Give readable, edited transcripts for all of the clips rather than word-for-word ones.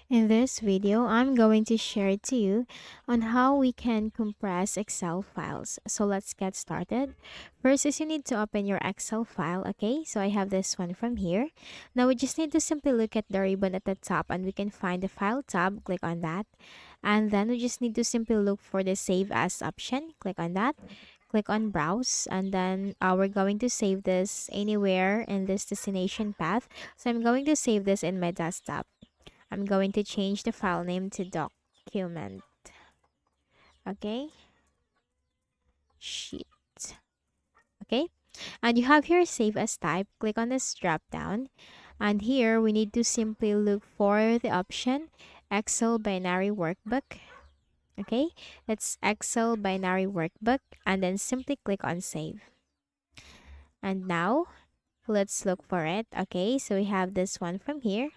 In this video, I'm going to share to you on how we can compress Excel files. So let's get started. First is you need to open your Excel file, okay? So I have this one from here. Now we just need to simply look at the ribbon at the top and we can find the file tab, click on that. And then we just need to simply look for the save as option, click on that. Click on browse and then we're going to save this anywhere in this destination path. So I'm going to save this in my desktop. I'm going to change the file name to document. Okay, sheet. Okay, and you have here save as type. Click on this drop down, and here we need to simply look for the option Excel binary workbook. Okay, that's Excel binary workbook, and then simply click on save. And now let's look for it. Okay, so we have this one from here.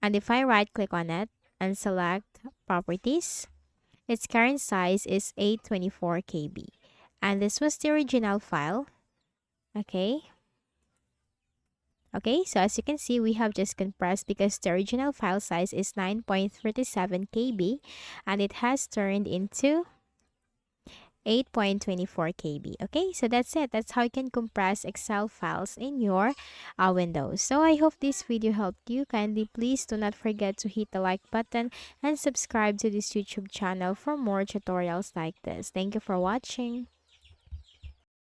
And if I right click on it and select properties, its current size is 824 KB. And this was the original file. Okay. Okay, so as you can see, we have just compressed because the original file size is 9.37 KB and it has turned into 8.24 KB. Okay, so that's it. That's how you can compress Excel files in your Windows. So I hope this video helped you. Kindly please do not forget to hit the like button and subscribe to this YouTube channel for more tutorials like this. Thank you for watching.